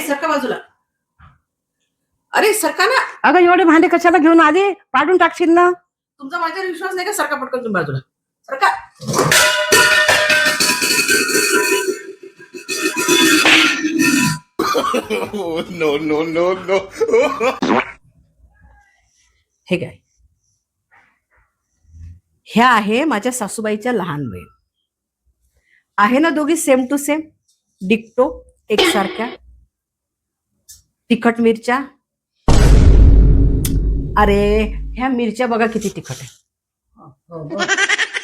आई सरका बाजूला. अरे सरका ना. अगं एवढे भांडे कशाला घेऊन आली? पाडून टाकशील ना. तुमचा माझ्यावर विश्वास नाही का? सरका पटकन तुम्ही बाजूला. सरका. No no no no. हे काय? ह्या आहे माझ्या सासूबाईच्या लहान बहीण. आहे ना दोघी सेम टू सेम, डिक्टो, एकसारख्या. तिखट मिरच्या. अरे ह्या मिरच्या बघा किती तिखट आहे.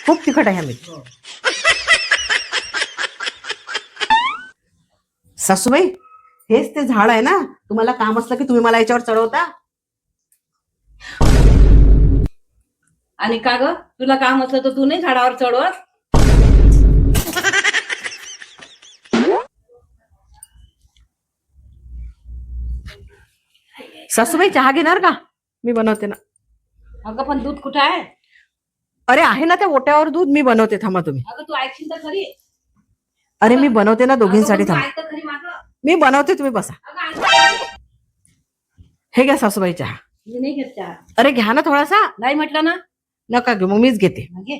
खूप तिखट आहे ह्या मिरच्या. सासूबाई, हेच ते झाड आहे ना, तुम्हाला काम असलं की तुम्ही मला याच्यावर चढवता. आणि का ग, तुला काम असलं तर तू नाही झाडावर चढवत? सासूबाई चहा घेणार का? मी बनवते ना. अगं पण दूध कुठं आहे? अरे आहे ना त्या ओट्यावर दूध, मी बनवते. थांबा तुम्ही. अगं तू ऐकशील तर खरी. अरे मी बनवते ना दोघींसाठी. अगं, पण तू थांबा, ऐक तर खरी माझं. मी बनवते, तुम्ही बसा. अगं, ऐक तर खरी. हे घ्या सासूबाई चहा. मी नाही घेत चहा. अरे घ्या ना थोडासा. नाही म्हटलं ना. नका घेऊ, मग मीच घेते. मग घे.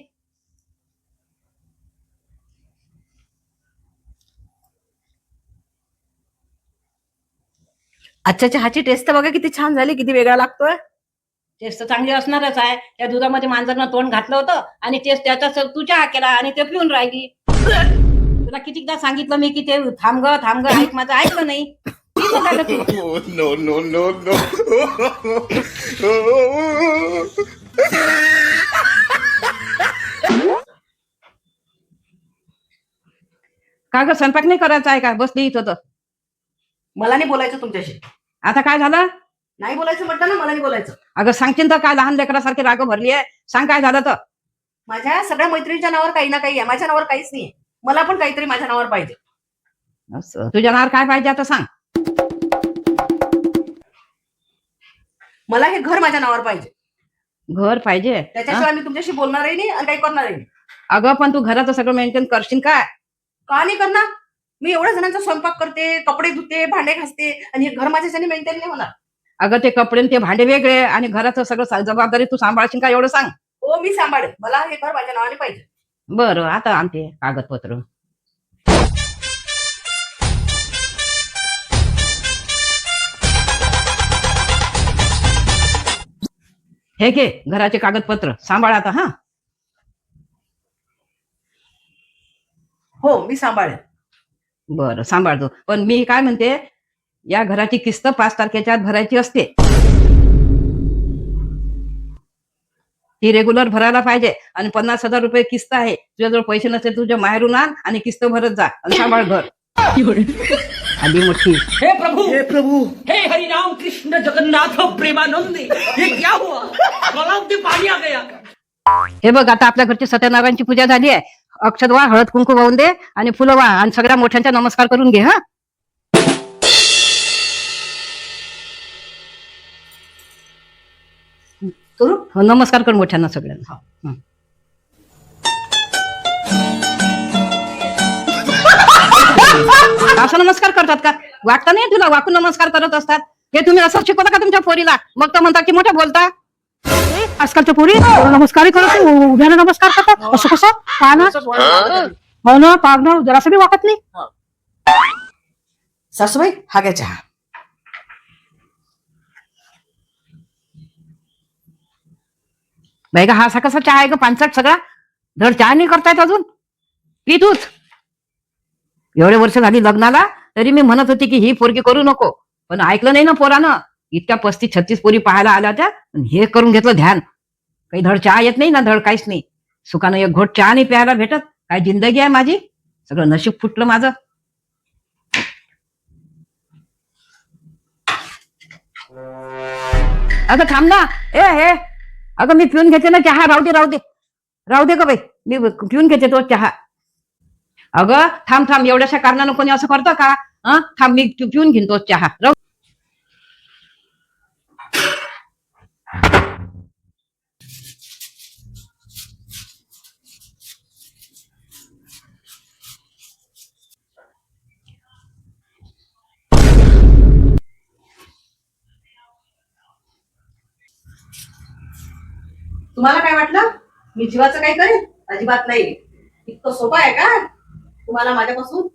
आजच्या चहाची टेस्ट बघा किती छान झाली, किती वेगळा लागतोय. टेस्ट तर चांगली असणारच आहे. त्या दुधामध्ये मांजरनं तोंड घातलं होतं आणि टेस्ट त्याचा तू चहा केला आणि ते पिऊन राहिली. तुला कितीदा सांगितलं मी की ते थांब ग ऐक माझं, ऐकलं नाही. पिऊन राहिलं तू. No no no no. का ग, स्वयंपाक नाही करायचा आहे का? बसली इथं तर. मला नाही बोलायचं तुमच्याशी. आता काय झालं? नाही बोलायचं म्हटलं ना, मला नाही बोलायचं. अगं सांगशील तर काय, लहान लेकरासारखी राग भरली आहे. सांग काय झालं तर. माझ्या सगळ्या मैत्रिणीच्या नावावर काही ना काही आहे, माझ्या नावावर काहीच नाहीये. मला पण काहीतरी माझ्या नावावर पाहिजे. असं, तुझ्या नावावर काय पाहिजे आता सांग. मला हे घर माझ्या नावावर पाहिजे. घर पाहिजे? हं? त्याच्याशिवाय मी तुमच्याशी बोलणारही नाही आणि काही करणारही नाही. अगं पण तू घराचं सगळं मेंटेन करशील काय? का नाही करणार? मी एवढ्या जणांचा स्वयंपाक करते, कपडे धुते, भांडे घासते आणि हे घर माझ्याच्याने मेंटेन नाही होणार. अगं ते कपडे आणि ते भांडे वेगळे आणि घराचं सगळं जबाबदारी तू सांभाळशील का, एवढं सांग. हो मी सांभाळेन. मला हे घर माझ्या नावाने पाहिजे. बरं, आता आणते कागदपत्र. हे घे घराचे कागदपत्र, सांभाळ आता. हा हो मी सांभाळेन. बरं सांभाळतो. पण मी काय म्हणते, या घराची किस्त 5 तारखेच्या आत भरायची असते. ती रेग्युलर भरायला पाहिजे. आणि 50,000 रुपये किस्त आहे. तुझ्याजवळ पैसे नसेल तुझ्या माहेरून आण आणि किस्त भरत जा आणि सांभाळ घर. आली मोठी. हे प्रभु हे हरिनाम कृष्ण जगन्नाथ प्रेमानंद, ये क्या हुआ? गलाव में पानी आ गया. हे बघ, आता आपल्या घरची सत्यनारायणची पूजा झाली आहे. अक्षत वा, हळद कुंकू वाहून दे आणि फुलं वा आणि सगळ्या मोठ्यांचा नमस्कार करून घे. हा करू? हो, नमस्कार कर मोठ्यांना सगळ्यांना. हं. असं नमस्कार करतात का? वाटतं नाही तुला वाकून नमस्कार करत असतात? हे तुम्ही असं शिकवता का तुमच्या पोरीला? मग तर म्हणतात की मोठ्या बोलता. आजकालच्या पोरी नमस्कार करत, उभ्याने नमस्कार करतात. असं कसं? का ना? हो ना, पागणं जरासं बी वाकत नाही. सासूबाई हा घ्या चहा. बाई का, हा असा कसा चहा आहे ग पांचट सगळा? धड चहा नाही करतायत अजून? पी तूच. एवढे वर्ष झाली लग्नाला, तरी मी म्हणत होती की ही पोरगी करू नको, पण ऐकलं नाही ना पोरानं. इतक्या 35-36 पोरी पाहायला आल्या होत्या, हे करून घेतलं ध्यान. काही धड चहा येत नाही ना, धड काहीच नाही. सुखानं एक घोट चहा नाही प्यायला भेटत. काय जिंदगी आहे माझी? सगळं नशीब फुटलं माझं. अगं थांब ना. हे अगं मी पिऊन घेते ना चहा. राहू दे का बाई, मी पिऊन घेते तो चहा. अगं थांब, एवढ्याशा कारणानं कोणी असं करतं का? थांब, मी पिऊन घेईन तो चहा. तुम्हाला काय वाटलं मी जीवाचं काय करेन? अजिबात नाही. इतकं सोपं आहे का तुम्हाला माझ्यापासून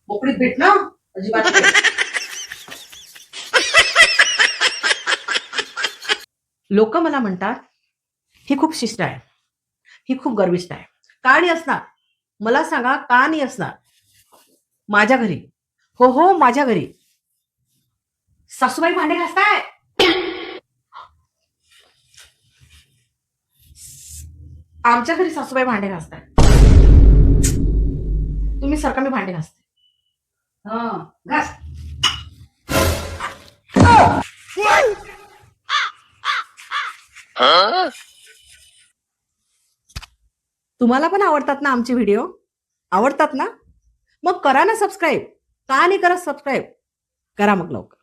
मोकळीत भेटणं? अजिबात नाही. लोक मला म्हणतात ही खूप शिस्त आहे, ही खूप गर्विष्ठ आहे. का नाही असणार? मला सांगा, का नाही असणार? माझ्या घरी, हो हो माझ्या घरी सासूबाई भांडे घासताय. आमच्या घरी सासूबाई भांडे घासताय. तुम्ही सारखा मी भांडे घासते. घास. तुम्हाला पण आवडतात ना आमचे व्हिडिओ? आवडतात ना? मग करा ना सबस्क्राईब. का नाही करत सबस्क्राईब? करा मग लवकर.